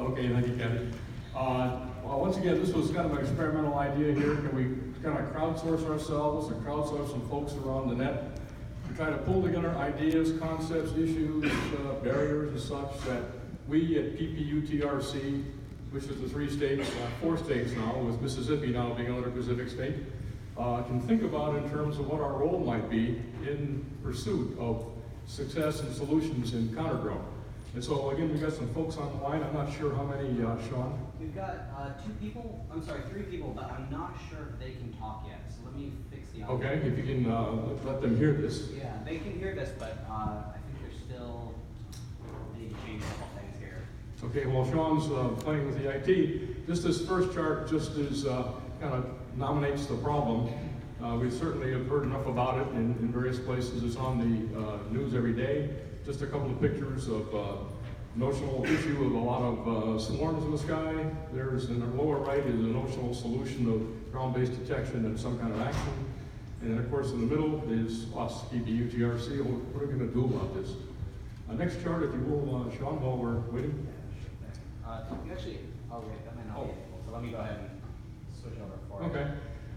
Okay, thank you, Kathy. Well, once again, this was kind of an experimental idea here. Can we kind of crowdsource ourselves and crowdsource some folks around the net to try to pull together ideas, concepts, issues, barriers and such that we at PPUTRC, which is the 3 states, 4 states now, with Mississippi now being another Pacific state, can think about in terms of what our role might be in pursuit of success and solutions in counter-drone. And so again, we've got some folks on the line. I'm not sure how many, Sean? We've got 3 people, but I'm not sure if they can talk yet. So let me fix the audio. Okay, if you can let them hear this. Yeah, they can hear this, but I think they're still, they need to change a couple things here. Okay, well, Sean's playing with the IT. Just this first chart just is kind of nominates the problem. We certainly have heard enough about it in various places. It's on the news every day. Just a couple of pictures of notional issue of a lot of swarms in the sky. There's in the lower right is a notional solution of ground-based detection and some kind of action. And then of course in the middle is us, PPUTRC. What are we going to do about this? Next chart, if you will, Sean, while we're waiting. Actually, oh wait, that might not be able. So let me go ahead and switch over for it. Okay.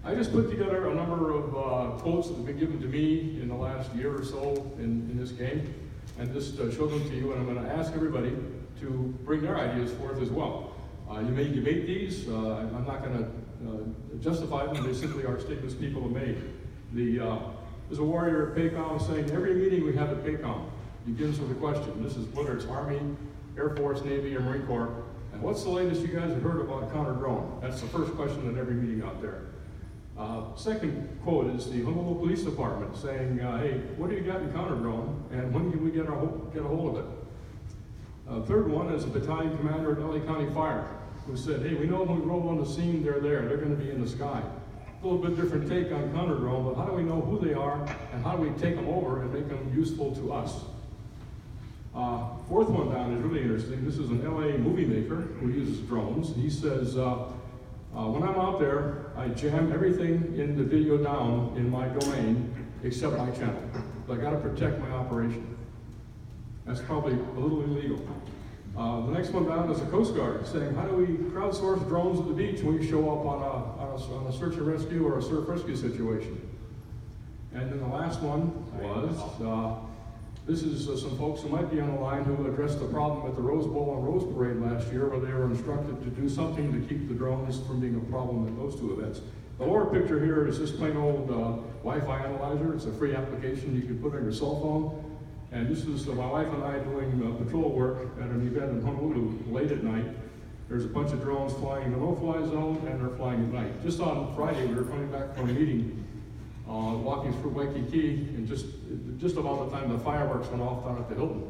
I just put together a number of quotes that have been given to me in the last year or so in this game, and just show them to you, and I'm going to ask everybody to bring their ideas forth as well. You may debate these. I'm not going to justify them. They simply are statements people have made. There's a warrior at PACOM saying, every meeting we have at PACOM begins with a question. This is whether it's Army, Air Force, Navy, or Marine Corps. And what's the latest you guys have heard about counter-drone? That's the first question at every meeting out there. Second quote is the Honolulu Police Department saying, hey, what do you got in counter-drone, and when can we get a hold of it? Third one is a battalion commander at LA County Fire, who said, hey, we know when we roll on the scene, they're there, they're going to be in the sky. A little bit different take on counter-drone, but how do we know who they are, and how do we take them over and make them useful to us? Fourth one down is really interesting. This is an LA movie maker who uses drones. He says, when I'm out there, I jam everything in the video down in my domain except my channel. I got to protect my operation. That's probably a little illegal. The next one down is the Coast Guard saying, how do we crowdsource drones at the beach when we show up on a search and rescue or a surf rescue situation? And then the last one was, this is some folks who might be on the line who addressed the problem at the Rose Bowl and Rose Parade last year, where they were instructed to do something to keep the drones from being a problem at those 2 events. The lower picture here is just plain old Wi-Fi analyzer. It's a free application you can put on your cell phone. And this is my wife and I doing patrol work at an event in Honolulu late at night. There's a bunch of drones flying in the no-fly zone, and they're flying at night. Just on Friday, we were coming back from a meeting, walking through Waikiki, and just about the time the fireworks went off down at the Hilton,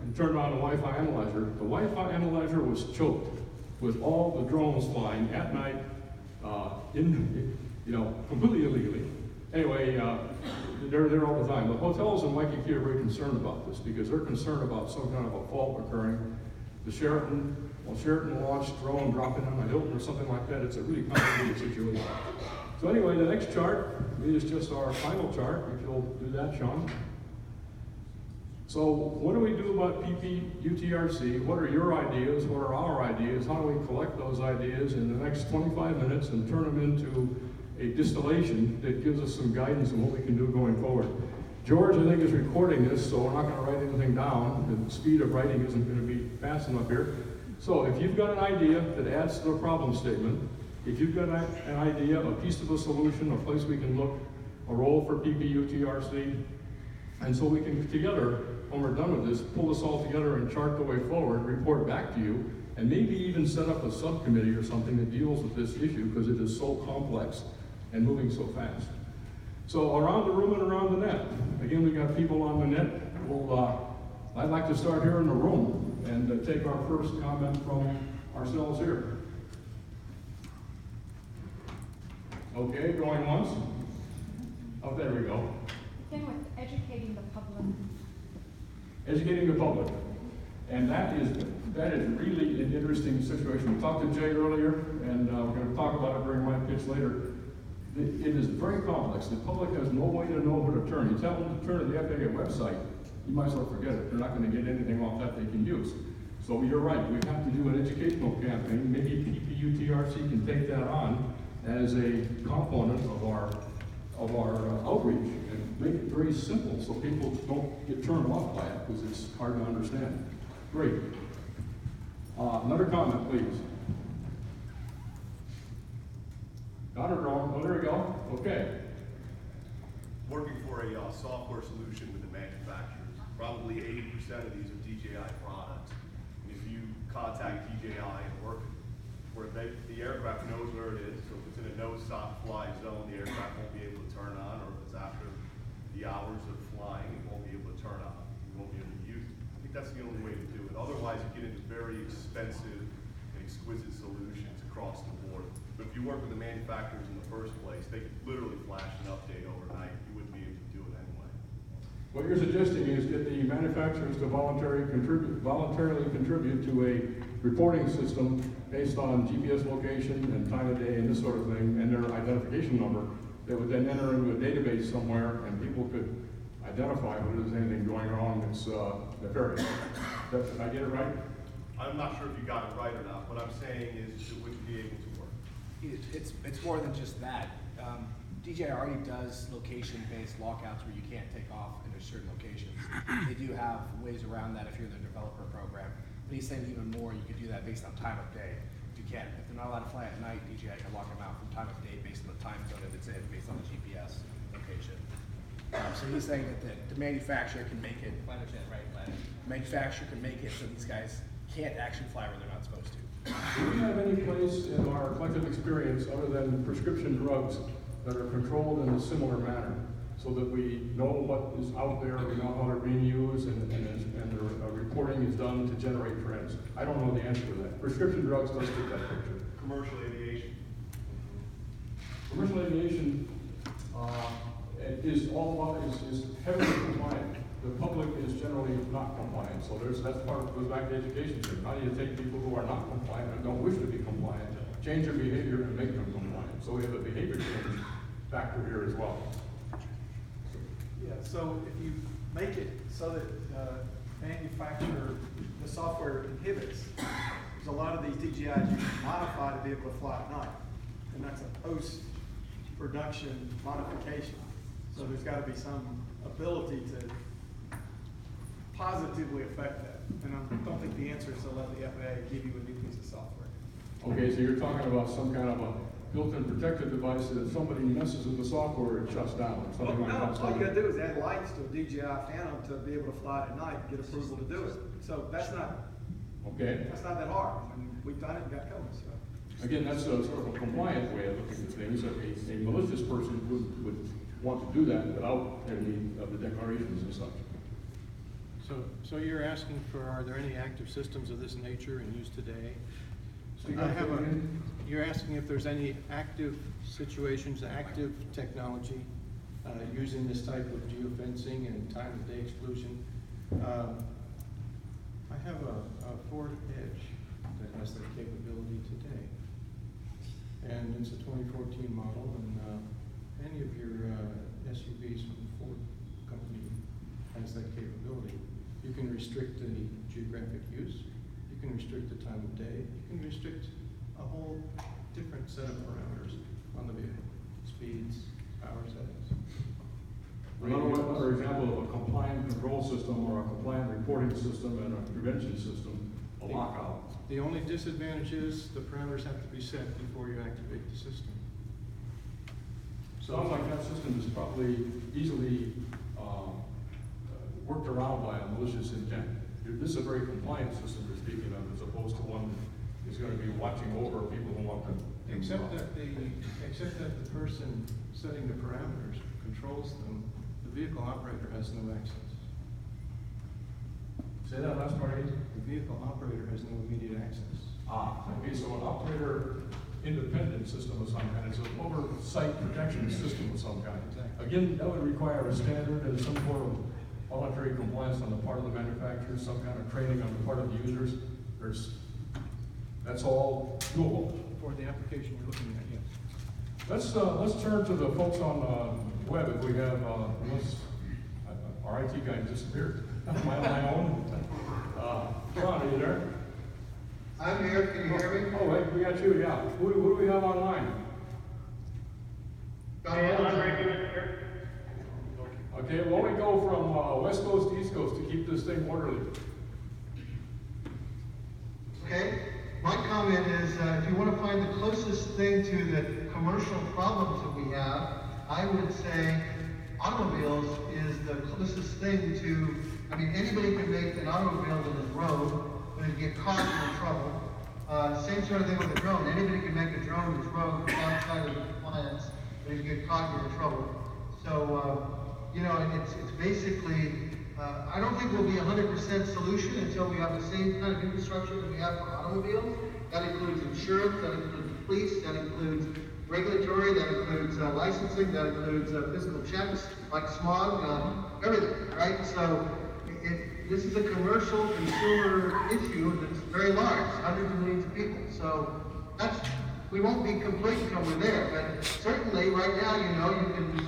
and turned on the Wi-Fi analyzer. The Wi-Fi analyzer was choked with all the drones flying at night, completely illegally. Anyway, they're there all the time. The hotels in Waikiki are very concerned about this because they're concerned about some kind of a fault occurring. The Sheraton launched drone dropping on the Hilton or something like that. It's a really complicated situation. So anyway, the next chart is just our final chart, if you'll do that, Sean. So what do we do about PPUTRC? What are your ideas? What are our ideas? How do we collect those ideas in the next 25 minutes and turn them into a distillation that gives us some guidance on what we can do going forward? George, I think, is recording this, so we're not going to write anything down. The speed of writing isn't going to be fast enough here. So if you've got an idea that adds to the problem statement, if you've got an idea, a piece of a solution, a place we can look, a role for PPUTRC, and so we can together, when we're done with this, pull this all together and chart the way forward, report back to you, and maybe even set up a subcommittee or something that deals with this issue because it is so complex and moving so fast. So around the room and around the net. Again, we got people on the net. I'd like to start here in the room and take our first comment from ourselves here. Okay, going once. Oh, there we go. Begin with educating the public. Educating the public. And that is really an interesting situation. We talked to Jay earlier, and we're going to talk about it during my pitch later. It is very complex. The public has no way to know where to turn. You tell them to turn to the FAA website, you might as well forget it. They're not going to get anything off that they can use. So you're right. We have to do an educate educational campaign, maybe PPUTRC can take that on as a component of our outreach and make it very simple so people don't get turned off by it because it's hard to understand. Great. Another comment, please. Got it wrong. Oh, there we go. Okay. Working for a software solution with the manufacturers. Probably 80% of these are DJI products. And if you contact DJI and work where the aircraft knows where it is, so if it's in a no-stop fly zone, the aircraft won't be able to turn on, or if it's after the hours of flying, it won't be able to turn on. You won't be able to use it. I think that's the only way to do it. Otherwise, you get into very expensive and exquisite solutions across the board. But if you work with the manufacturers in the first place, they could literally flash an update overnight. You wouldn't be able to do it anyway. What you're suggesting is get the manufacturers to voluntarily contribute to a reporting system based on GPS location and time of day and this sort of thing, and their identification number that would then enter into a database somewhere, and people could identify whether there's anything going wrong that's nefarious. Did I get it right? I'm not sure if you got it right or not. What I'm saying is it wouldn't be able to work. It's more than just that. DJI already does location-based lockouts where you can't take off in certain locations. They do have ways around that if you're in the developer program. But he's saying even more, you could do that based on time of day. If you can. If they're not allowed to fly at night, DJI can lock them out from time of day based on the time zone that it's in, based on the GPS location. So he's saying that the manufacturer can make it, if I understand right, manufacturer can make it so these guys can't actually fly where they're not supposed to. Do we have any place in our collective experience other than prescription drugs that are controlled in a similar manner so that we know what is out there, we know how they're being used, and the reporting is done to generate trends? I don't know the answer to that. Prescription drugs does fit that picture. Commercial aviation. Commercial aviation is heavily compliant. The public is generally not compliant, so that's part of, goes back to education. How do you take people who are not compliant and don't wish to be compliant, change their behavior and make them compliant? So we have a behavior change factor here as well. Yeah, so if you make it so that manufacturer, the software inhibits, there's a lot of these DJIs you can modify to be able to fly at night. And that's a post-production modification. So there's got to be some ability to positively affect that. And I don't think the answer is to let the FAA give you a new piece of software. Okay, so you're talking about some kind of a built-in protective device that if somebody messes with the software, it shuts down, or something like that. All you gotta do is add lights to a DJI Phantom to be able to fly it at night and get approval to do it. So that's not that hard. I mean, we've done it and got going, so. Again, that's a sort of a compliant way of looking at things. A malicious person would want to do that without any of the declarations and such. So you're asking for, are there any active systems of this nature in use today? So you're asking if there's any active situations, active technology using this type of geofencing and time of day exclusion. I have a Ford Edge that has that capability today. And it's a 2014 model, and any of your SUVs from the Ford company has that capability. You can restrict the geographic use, you can restrict the time of day, you can restrict a whole different set of parameters on the vehicle. Speeds, power settings. Another example of a compliant control system or a compliant reporting system and a prevention system, a lockout. The only disadvantage is the parameters have to be set before you activate the system. Sounds like that system is probably easily worked around by a malicious intent. This is a very compliant system we're speaking of, as opposed to one that's going to be watching over people who want to. Except that the person setting the parameters controls them, the vehicle operator has no access. Say that last part again? The vehicle operator has no immediate access. Okay, so an operator independent system of some kind, it's an oversight protection system of some kind. Exactly. Again, that would require a standard and some form of voluntary compliance on the part of the manufacturer, some kind of training on the part of the users. That's all doable. For the application you're looking at, yes. Let's turn to the folks on the web. If we have, unless our IT guy disappeared. My own. John, are you there? I'm here, can you hear me? Oh, wait, we got you, yeah. Who do we have online? Hey, Okay, why don't we go from west coast to east coast to keep this thing orderly? Okay, my comment is, if you want to find the closest thing to the commercial problems that we have, I would say automobiles is the closest thing to, I mean, anybody can make an automobile in his road, but if you get caught, you're in trouble. Same sort of thing with a drone. Anybody can make a drone in his road outside of the compliance, but if you get caught, you're in trouble. So, you know, it's basically, I don't think we'll be 100% solution until we have the same kind of infrastructure that we have for automobiles. That includes insurance, that includes police, that includes regulatory, that includes licensing, that includes physical checks, like smog, everything, right? So this is a commercial consumer issue that's very large, hundreds of millions of people. So we won't be complete until we're there, but certainly right now, you know, you can,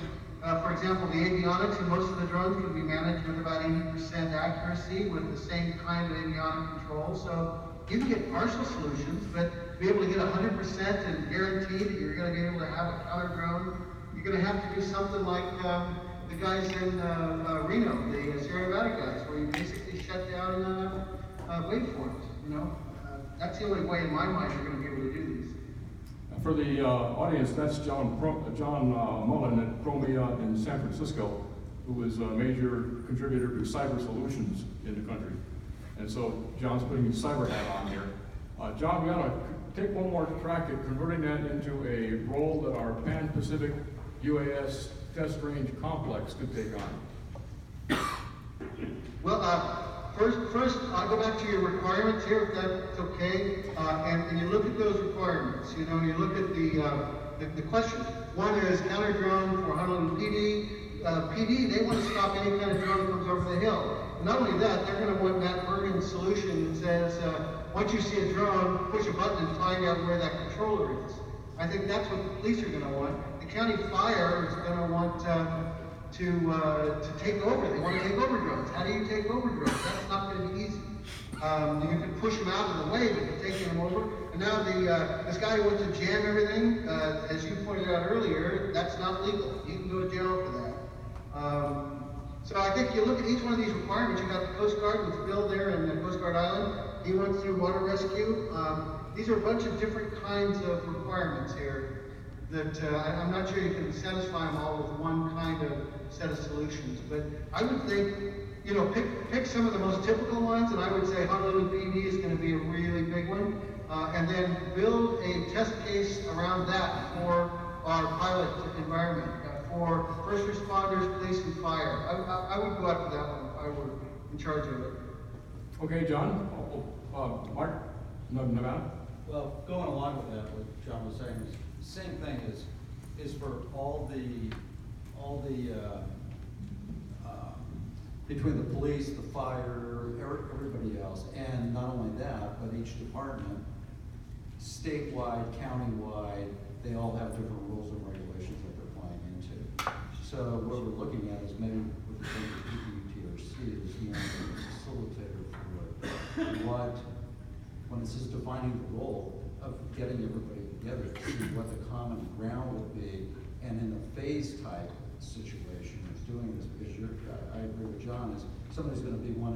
for example, the avionics in most of the drones can be managed with about 80% accuracy with the same kind of avionic control. So you can get partial solutions, but to be able to get 100% and guarantee that you're going to be able to have a counter drone, you're going to have to do something like the guys in Reno, the Sierra Nevada guys, where you basically shut down waveforms. You know, that's the only way in my mind you're going to be able to do these. For the audience, that's John Mullen at Chromia in San Francisco, who is a major contributor to cyber solutions in the country. And so John's putting his cyber hat on here. John, we ought to take one more crack at converting that into a role that our Pan-Pacific UAS test range complex could take on. Well, first, I'll go back to your requirements here, if that's okay. And you look at those requirements. You know, you look at the questions. One is counter drone for Honolulu PD. PD, they want to stop any kind of drone that comes over the hill. And not only that, they're going to want that Bergen solution that says, once you see a drone, push a button and find out where that controller is. I think that's what the police are going to want. The county fire is going to want to take over. They want to take over drones. How do you take over drones? That's not going to be easy. You can push them out of the way, but you're taking them over. And now this guy who wants to jam everything, as you pointed out earlier, that's not legal. You can go to jail for that. So I think you look at each one of these requirements. You got the Coast Guard with Bill there in the Coast Guard Island. He went through water rescue. These are a bunch of different kinds of requirements here that I'm not sure you can satisfy them all with one kind of set of solutions. But I would think, you know, pick some of the most typical ones, and I would say Honolulu PD is going to be a really big one. And then build a test case around that for our pilot environment, for first responders, police, and fire. I would go after that one if I were in charge of it. Okay, John. Mark? Nevada? Well, going along with that, what John was saying is the same thing is for all the between the police, the fire, everybody else, and not only that, but each department, statewide, countywide, they all have different rules and regulations that they're playing into. So what we're looking at is maybe with the PPUTRC is more of a facilitator for what, when it says defining the role of getting everybody together to see what the common ground would be, and in a phase type situation is doing this, because I agree with John, is somebody's going to want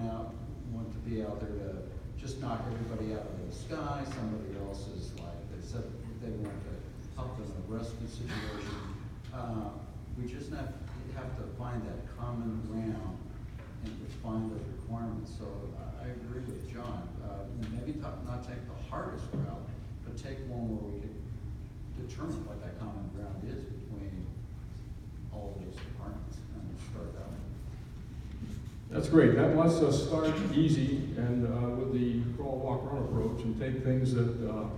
to be out there to just knock everybody out of the sky. Somebody else is like, they said they want to help in a rescue situation. We just have to find that common ground and define those requirements. So I agree with John. Maybe not take the hardest route, but take one where we could determine what that common ground is between all of those departments and start that way. That's great. That lets us start easy and with the crawl, walk, run approach, and take things that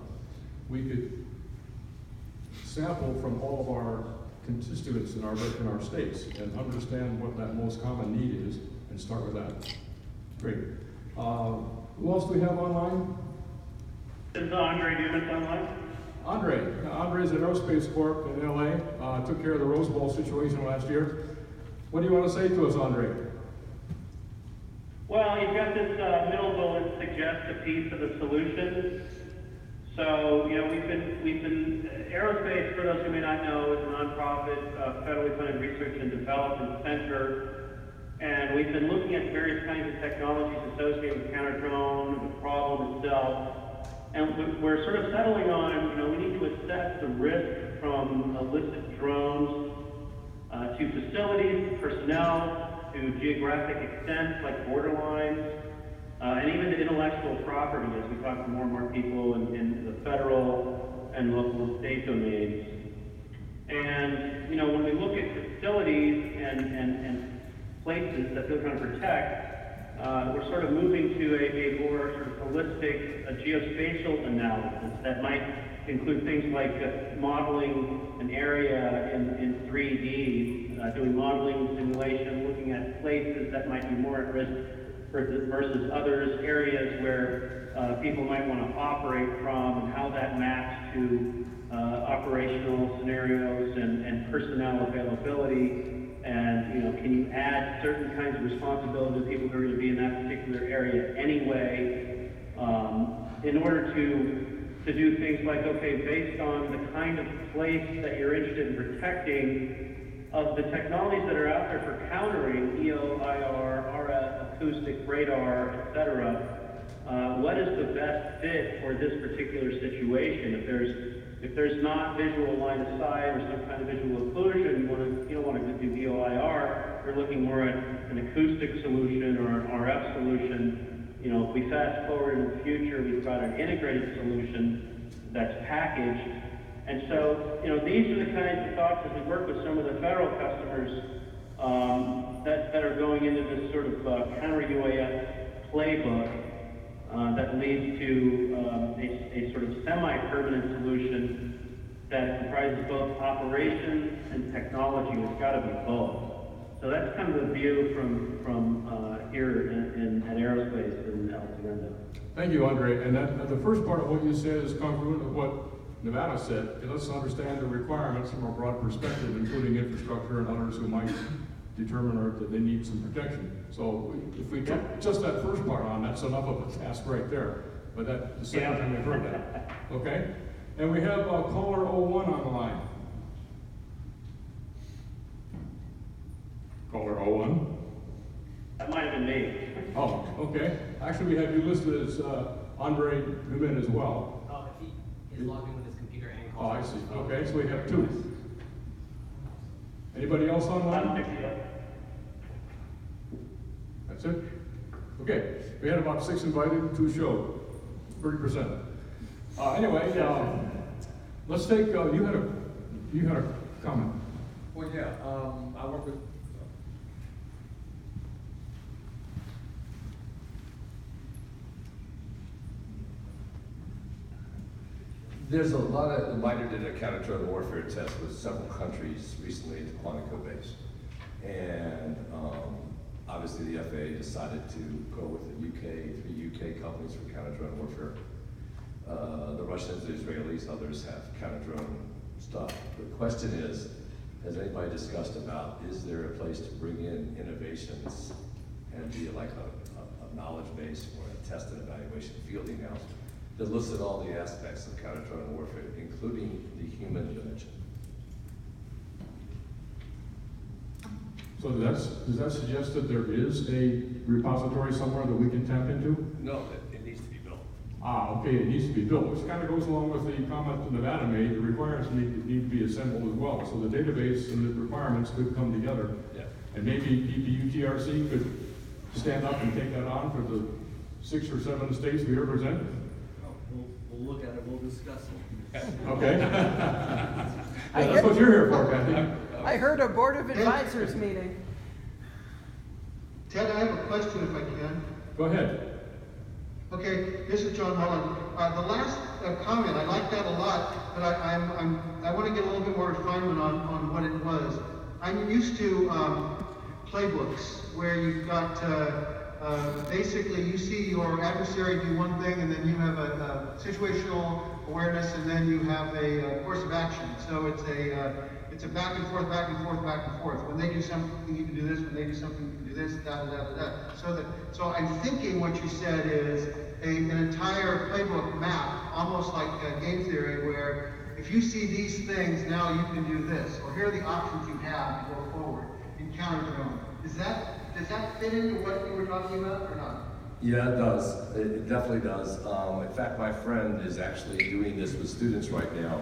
we could sample from all of our constituents in our states and understand what that most common need is and start with that. Great. Who else do we have online? This is Andre Dumas online. Andre's at Aerospace Corp in LA. Took care of the Rose Bowl situation last year. What do you want to say to us, Andre? Well, you've got this middle bullet, suggest a piece of the solution. Aerospace, for those who may not know, is a nonprofit, federally funded research and development center. And we've been looking at various kinds of technologies associated with counter-drone, the problem itself. And we're sort of settling on, we need to assess the risk from illicit drones to facilities, personnel, to geographic extent like borderlines, and even to intellectual property as we talk to more and more people in the federal and local and state domains. And, when we look at facilities and places that they're going to protect, we're sort of moving to a more sort of holistic geospatial analysis that might include things like modeling an area in 3D, doing modeling simulation, looking at places that might be more at risk versus others, areas where people might want to operate from, and how that maps to operational scenarios and personnel availability. And can you add certain kinds of responsibility to people who are going to be in that particular area anyway, in order to do things like, okay, based on the kind of place that you're interested in protecting, of the technologies that are out there for countering EO, IR, RF, acoustic, radar, etc., what is the best fit for this particular situation? If there's not visual line of sight or some kind of visual occlusion, you don't want to do VOIR. You're looking more at an acoustic solution or an RF solution. If we fast forward in the future, we've got an integrated solution that's packaged. And so, these are the kinds of thoughts as we work with some of the federal customers that are going into this sort of counter-UAS playbook that leads to a sort of semi-permanent solution that comprises both operations and technology. It's got to be both. So that's kind of the view from here at Aerospace in El Segundo. Thank you, Andre. And the first part of what you said is congruent with what Nevada said. Let's understand the requirements from a broad perspective, including infrastructure and others who might determine that they need some protection. So if we get just that first part on, that's enough of a task right there. But that's the second time we've heard that. Okay? And we have caller 01 on the line. Caller 01? That might have been me. Oh, okay. Actually, we have you listed as Andre Newman as well. Oh, if he is logged in with his computer and Oh, I see. Okay, so we have two. Anybody else online? That's it? Okay. We had about 6 invited, 2 showed. 30%. Anyway, let's take, you had a comment. Well, yeah, I work with, there's a lot of, the MITRE did a counter-drone warfare test with several countries recently at the Quantico base. And obviously the FAA decided to go with the 3 UK companies for counter-drone warfare. The Russians, the Israelis, others have counter-drone stuff. The question is, has anybody discussed about, is there a place to bring in innovations and be like a knowledge base or a test and evaluation fielding house that looks at all the aspects of counter-drone warfare, including the human dimension? So does that suggest that there is a repository somewhere that we can tap into? No, it needs to be built. Ah, okay, it needs to be built, which kind of goes along with the comment that Nevada made. The requirements need to be assembled as well. So the database and the requirements could come together. Yeah. And maybe DPUTRC could stand up and take that on for the 6 or 7 states we represent. We'll look at it, we'll discuss it. Okay. That's what you're here for, Kathy. I heard a Board of Advisors meeting. Ted, I have a question if I can. Go ahead. Okay, this is John Mullen. The last comment, I like that a lot, but I want to get a little bit more refinement on what it was. I'm used to playbooks where you've got basically you see your adversary do one thing, and then you have a situational awareness, and then you have a course of action. So it's a back and forth, back and forth, back and forth. When they do something, you can do this. When they do something, you can do this. Da da da da da. So I'm thinking what you said is an entire playbook map, almost like game theory, where if you see these things, now you can do this, or here are the options you have to go forward in counter-drone. Does that fit into what you were talking about or not? Yeah, it does. It definitely does. In fact, my friend is actually doing this with students right now.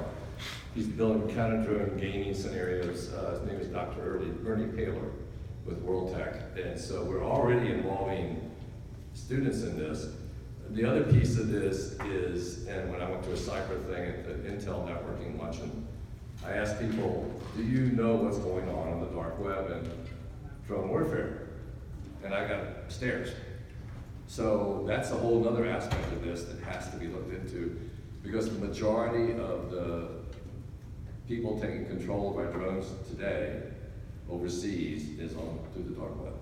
He's building counter-drone gaming scenarios. His name is Dr. Ernie Paler with World Tech. And so we're already involving students in this. The other piece of this is, and when I went to a cyber thing at the Intel networking luncheon, I asked people, do you know what's going on the dark web and drone warfare? And I got stares. So that's a whole other aspect of this that has to be looked into, because the majority of the people taking control of our drones today overseas is on through the dark web.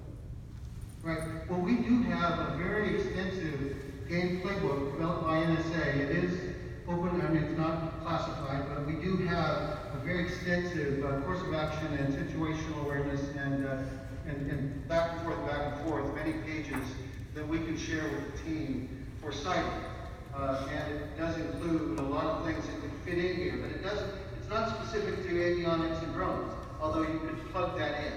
Right. Well, we do have a very extensive game playbook developed by NSA. It is open, I mean, it's not classified, but we do have a very extensive course of action and situational awareness and back and forth, many pages that we can share with the team for sighting. And it does include a lot of things that could fit in here, but it's not specific to avionics and drones, although you could plug that in.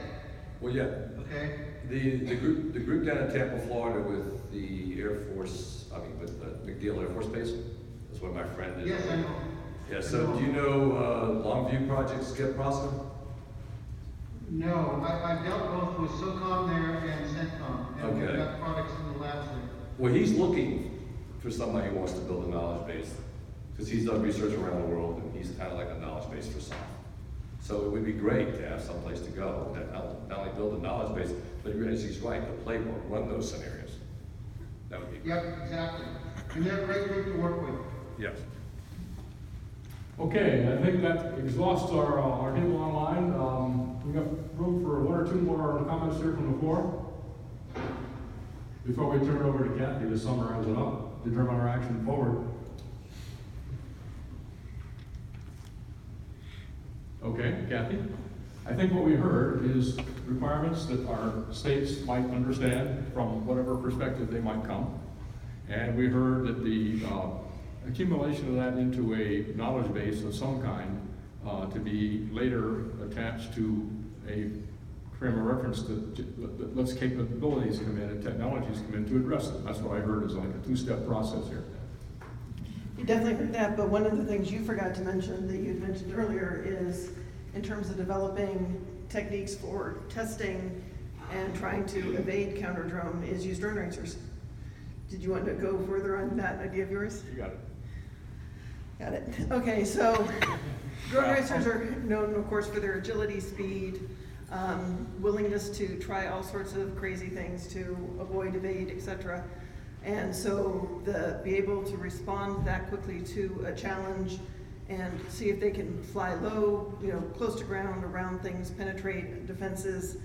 Well, yeah. Okay? The group down in Tampa, Florida with the Air Force, with the MacDill Air Force Base, that's where my friend is. Yes, I know. Yeah, so do you know Longview Projects get processed? No, I've dealt both with SOCOM there and CENTCOM, and we've Okay. got products in the labs there. Well, he's looking for somebody who wants to build a knowledge base, because he's done research around the world, and he's kind of like a knowledge base for SOC. So it would be great to have someplace to go that not only build a knowledge base, but he's right, the playbook, run those scenarios. That would be great. Yep, exactly. And they're a great group to work with. Yes. Okay, I think that exhausts our people online. We got room for one or two more comments here from the floor before we turn it over to Kathy to summarize it up, determine our action forward. Okay, Kathy? I think what we heard is requirements that our states might understand from whatever perspective they might come. And we heard that the accumulation of that into a knowledge base of some kind to be later attached to a frame of reference that lets capabilities come in and technologies come in to address it. That's what I heard is like a two-step process here. You definitely heard that, but one of the things you forgot to mention that you had mentioned earlier is in terms of developing techniques for testing and trying to evade counter-drone is use drone racers. Did you want to go further on that idea of yours? You got it. Got it. Okay, so drone racers are known, of course, for their agility, speed, willingness to try all sorts of crazy things to avoid, evade, etc. And so be able to respond that quickly to a challenge and see if they can fly low, close to ground, around things, penetrate defenses,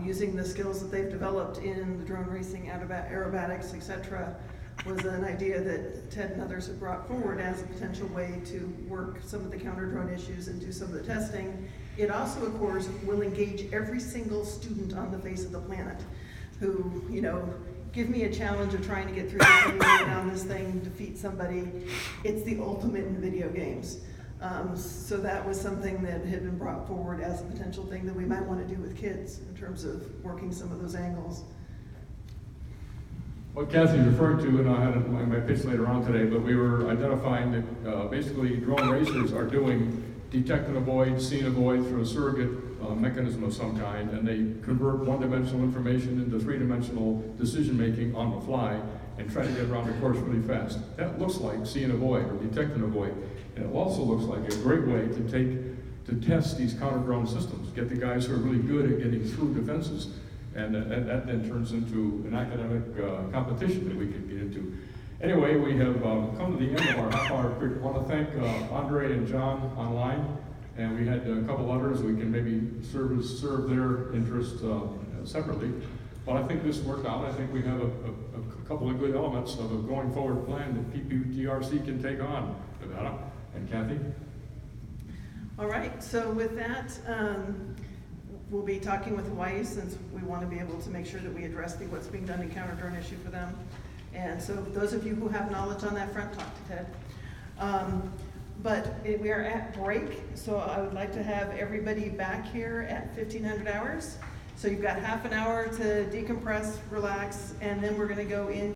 using the skills that they've developed in the drone racing, aerobatics, etc., was an idea that Ted and others have brought forward as a potential way to work some of the counter-drone issues and do some of the testing. It also, of course, will engage every single student on the face of the planet who, give me a challenge of trying to get through this thing, get down this thing, defeat somebody. It's the ultimate in video games. So that was something that had been brought forward as a potential thing that we might want to do with kids in terms of working some of those angles. What Kathy referred to, and I had my pitch later on today, but we were identifying that basically drone racers are doing detect and avoid, see and avoid through a surrogate mechanism of some kind, and they convert one-dimensional information into three-dimensional decision-making on the fly and try to get around the course really fast. That looks like see and avoid or detect and avoid, and it also looks like a great way to test these counter-drone systems, get the guys who are really good at getting through defenses, and that then turns into an academic competition that we could get into. Anyway, we have come to the end of our half-hour period. I want to thank Andre and John online, and we had a couple others we can maybe serve their interest separately. But I think this worked out. I think we have a couple of good elements of a going forward plan that PPTRC can take on. Nevada and Kathy. All right, so with that, we'll be talking with Hawaii since we want to be able to make sure that we address what's being done in counter-drone issue for them. And so those of you who have knowledge on that front, talk to Ted. But we are at break, so I would like to have everybody back here at 1500 hours. So you've got half an hour to decompress, relax, and then we're gonna go in